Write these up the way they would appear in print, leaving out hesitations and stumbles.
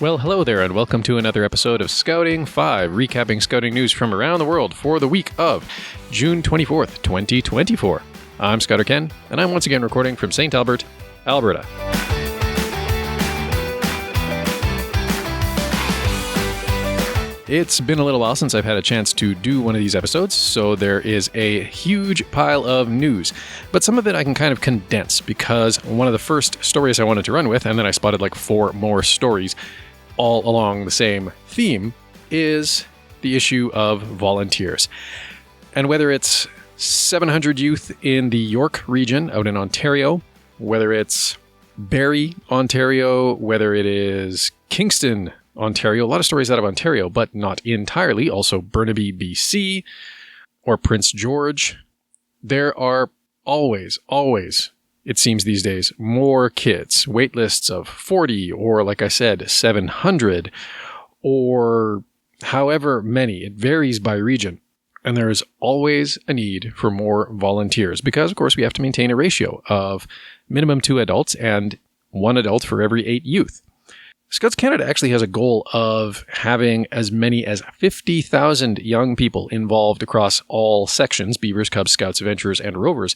Well, hello there, and welcome to another episode of Scouting 5, recapping scouting news from around the world for the week of June 24th, 2024. I'm Scouter Ken, and I'm once again recording from St. Albert, Alberta. It's been a little while since I've had a chance to do one of these episodes, so there is a huge pile of news. But some of it I can kind of condense, because one of the first stories I wanted to run with, and then I spotted like 4 more stories, all along the same theme, is the issue of volunteers. And whether it's 700 youth in the York region out in Ontario, whether it's Barrie, Ontario, whether it is Kingston, Ontario, a lot of stories out of Ontario, but not entirely, also Burnaby, BC, or Prince George, there are always, it seems these days, more kids, wait lists of 40, or like I said, 700, or however many. It varies by region. And there is always a need for more volunteers because, of course, we have to maintain a ratio of minimum 2 adults and 1 adult for every 8 youth. Scouts Canada actually has a goal of having as many as 50,000 young people involved across all sections, Beavers, Cubs, Scouts, Adventurers, and Rovers,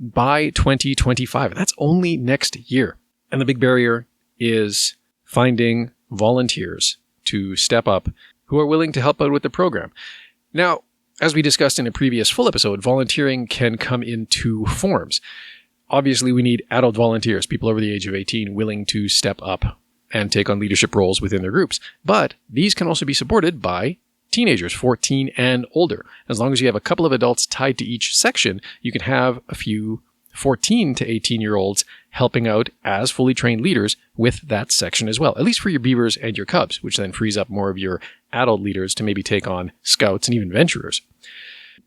by 2025. That's only next year. And the big barrier is finding volunteers to step up who are willing to help out with the program. Now, as we discussed in a previous full episode, volunteering can come in 2 forms. Obviously, we need adult volunteers, people over the age of 18 willing to step up and take on leadership roles within their groups. But these can also be supported by teenagers, 14 and older. As long as you have a couple of adults tied to each section, you can have a few 14 to 18-year-olds helping out as fully trained leaders with that section as well, at least for your Beavers and your Cubs, which then frees up more of your adult leaders to maybe take on Scouts and even Venturers.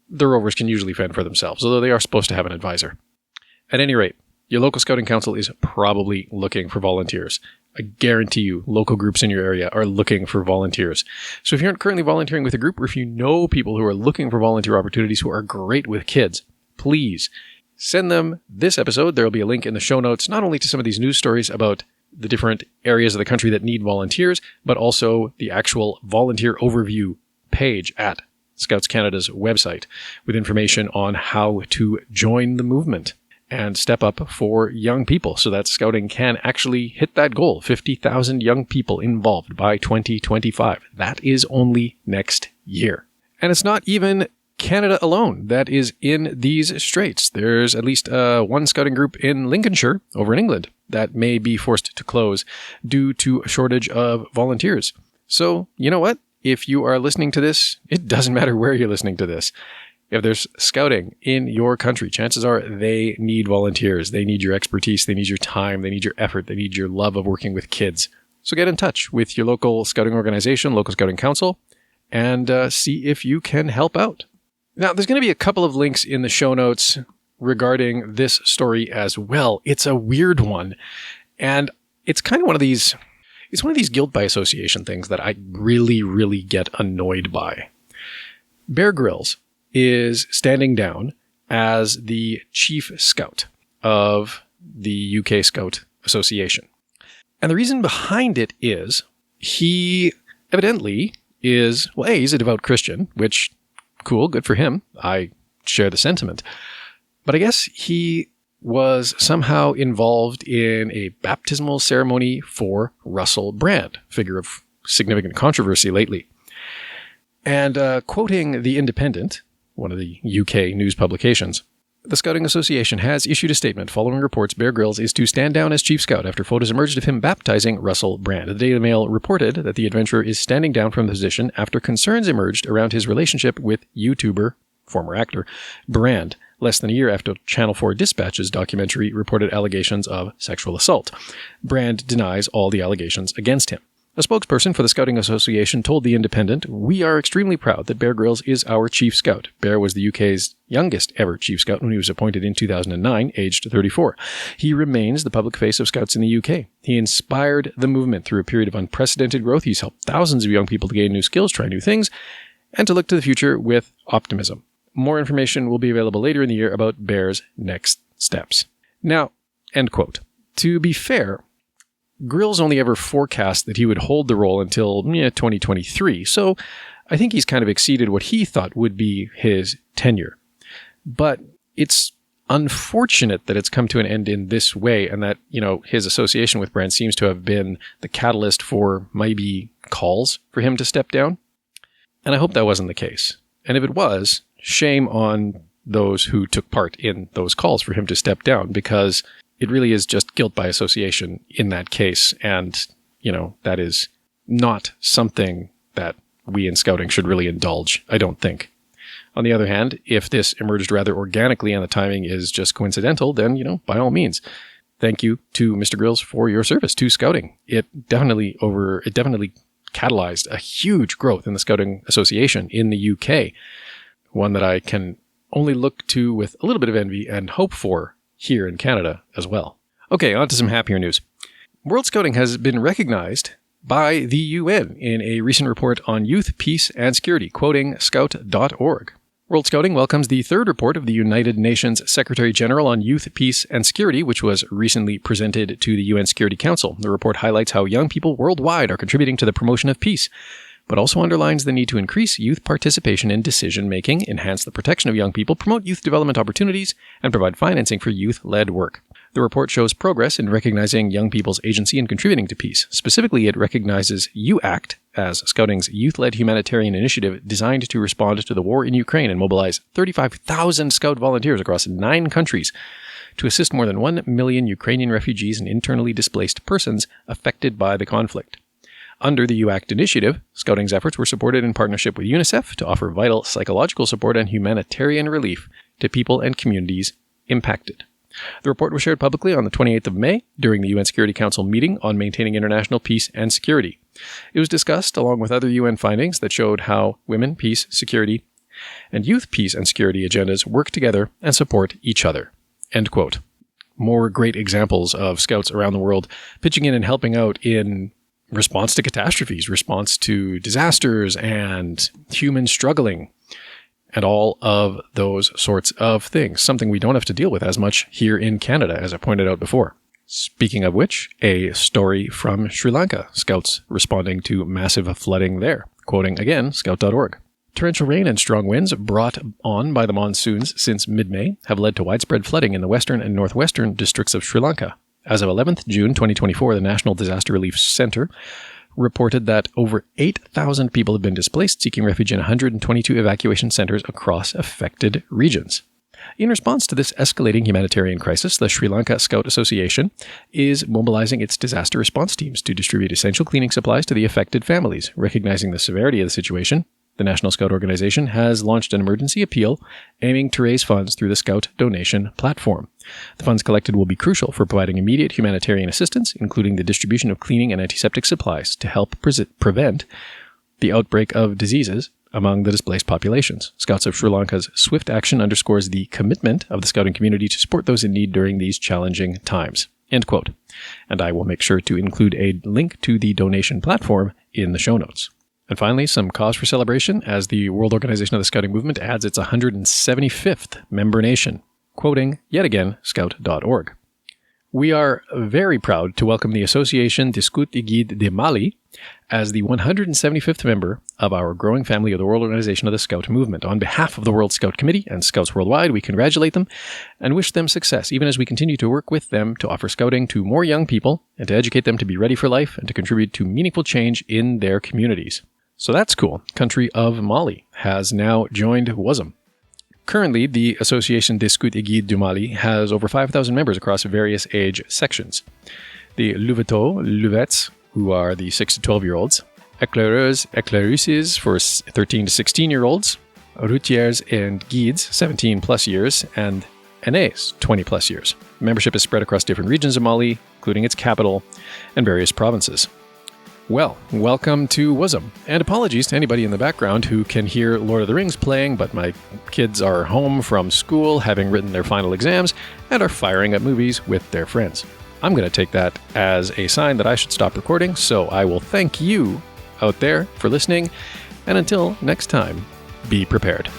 The Rovers can usually fend for themselves, although they are supposed to have an advisor. At any rate, your local scouting council is probably looking for volunteers. I guarantee you, local groups in your area are looking for volunteers. So if you aren't currently volunteering with a group, or if you know people who are looking for volunteer opportunities who are great with kids, please send them this episode. There will be a link in the show notes, not only to some of these news stories about the different areas of the country that need volunteers, but also the actual volunteer overview page at Scouts Canada's website with information on how to join the movement and step up for young people so that scouting can actually hit that goal, 50,000 young people involved by 2025. That is only next year. And it's not even Canada alone that is in these straits. There's at least one scouting group in Lincolnshire, over in England, that may be forced to close due to a shortage of volunteers. So, you know what? If you are listening to this, it doesn't matter where you're listening to this. If there's scouting in your country, chances are they need volunteers. They need your expertise. They need your time. They need your effort. They need your love of working with kids. So get in touch with your local scouting organization, local scouting council, and see if you can help out. Now, there's going to be a couple of links in the show notes regarding this story as well. It's a weird one, and it's kind of one of these guilt by association things that I really get annoyed by. Bear Grylls is standing down as the chief scout of the UK Scout Association. And the reason behind it is he evidently is, well, A, he's a devout Christian, which, cool, good for him. I share the sentiment. But I guess he was somehow involved in a baptismal ceremony for Russell Brand, figure of significant controversy lately. And quoting The Independent, one of the UK news publications, the Scouting Association has issued a statement following reports Bear Grylls is to stand down as chief scout after photos emerged of him baptizing Russell Brand. The Daily Mail reported that the adventurer is standing down from the position after concerns emerged around his relationship with YouTuber, former actor, Brand, less than a year after Channel 4 Dispatch's documentary reported allegations of sexual assault. Brand denies all the allegations against him. A spokesperson for the Scouting Association told The Independent, "We are extremely proud that Bear Grylls is our chief scout." Bear was the UK's youngest ever chief scout when he was appointed in 2009, aged 34. He remains the public face of Scouts in the UK. He inspired the movement through a period of unprecedented growth. He's helped thousands of young people to gain new skills, try new things, and to look to the future with optimism. More information will be available later in the year about Bear's next steps. Now, end quote. To be fair, Grylls only ever forecast that he would hold the role until 2023, so I think he's kind of exceeded what he thought would be his tenure. But it's unfortunate that it's come to an end in this way, and that, his association with Brand seems to have been the catalyst for maybe calls for him to step down. And I hope that wasn't the case. And if it was, shame on those who took part in those calls for him to step down, because it really is just guilt by association in that case. And, that is not something that we in scouting should really indulge, I don't think. On the other hand, if this emerged rather organically and the timing is just coincidental, then, by all means, thank you to Mr. Grylls for your service to scouting. It definitely catalyzed a huge growth in the Scouting Association in the UK, one that I can only look to with a little bit of envy and hope for here in Canada as well. Okay, on to some happier news. World Scouting has been recognized by the UN in a recent report on youth, peace, and security, quoting scout.org. World Scouting welcomes the third report of the United Nations Secretary General on Youth, Peace, and Security, which was recently presented to the UN Security Council. The report highlights how young people worldwide are contributing to the promotion of peace, but also underlines the need to increase youth participation in decision-making, enhance the protection of young people, promote youth development opportunities, and provide financing for youth-led work. The report shows progress in recognizing young people's agency in contributing to peace. Specifically, it recognizes UACT as Scouting's youth-led humanitarian initiative designed to respond to the war in Ukraine and mobilize 35,000 Scout volunteers across 9 countries to assist more than 1 million Ukrainian refugees and internally displaced persons affected by the conflict. Under the UACT initiative, Scouting's efforts were supported in partnership with UNICEF to offer vital psychological support and humanitarian relief to people and communities impacted. The report was shared publicly on the 28th of May during the UN Security Council meeting on maintaining international peace and security. It was discussed along with other UN findings that showed how women, peace, security, and youth peace and security agendas work together and support each other. End quote. More great examples of scouts around the world pitching in and helping out in response to catastrophes, response to disasters, and human struggling, and all of those sorts of things. Something we don't have to deal with as much here in Canada, as I pointed out before. Speaking of which, a story from Sri Lanka, scouts responding to massive flooding there. Quoting again, scout.org. Torrential rain and strong winds brought on by the monsoons since mid-May have led to widespread flooding in the western and northwestern districts of Sri Lanka. As of 11th June 2024, the National Disaster Relief Center reported that over 8,000 people have been displaced, seeking refuge in 122 evacuation centers across affected regions. In response to this escalating humanitarian crisis, the Sri Lanka Scout Association is mobilizing its disaster response teams to distribute essential cleaning supplies to the affected families. Recognizing the severity of the situation, the National Scout Organization has launched an emergency appeal aiming to raise funds through the Scout donation platform. The funds collected will be crucial for providing immediate humanitarian assistance, including the distribution of cleaning and antiseptic supplies to help prevent the outbreak of diseases among the displaced populations. Scouts of Sri Lanka's swift action underscores the commitment of the scouting community to support those in need during these challenging times. End quote. And I will make sure to include a link to the donation platform in the show notes. And finally, some cause for celebration as the World Organization of the Scouting Movement adds its 175th member nation. Quoting, yet again, scout.org. We are very proud to welcome the Association des Scouts et Guides de Mali as the 175th member of our growing family of the World Organization of the Scout Movement. On behalf of the World Scout Committee and Scouts worldwide, we congratulate them and wish them success, even as we continue to work with them to offer scouting to more young people and to educate them to be ready for life and to contribute to meaningful change in their communities. So that's cool. Country of Mali has now joined WOSM. Currently, the Association des Scouts et Guides du Mali has over 5,000 members across various age sections. The Louveteaux, Louvettes, who are the 6 to 12-year-olds, Éclaireurs, Éclaireuses for 13 to 16-year-olds, Routiers and Guides, 17-plus years, and Aînés, 20-plus years. Membership is spread across different regions of Mali, including its capital and various provinces. Well, welcome to WOSM, and apologies to anybody in the background who can hear Lord of the Rings playing, but my kids are home from school, having written their final exams, and are firing at movies with their friends. I'm going to take that as a sign that I should stop recording, so I will thank you out there for listening, and until next time, be prepared.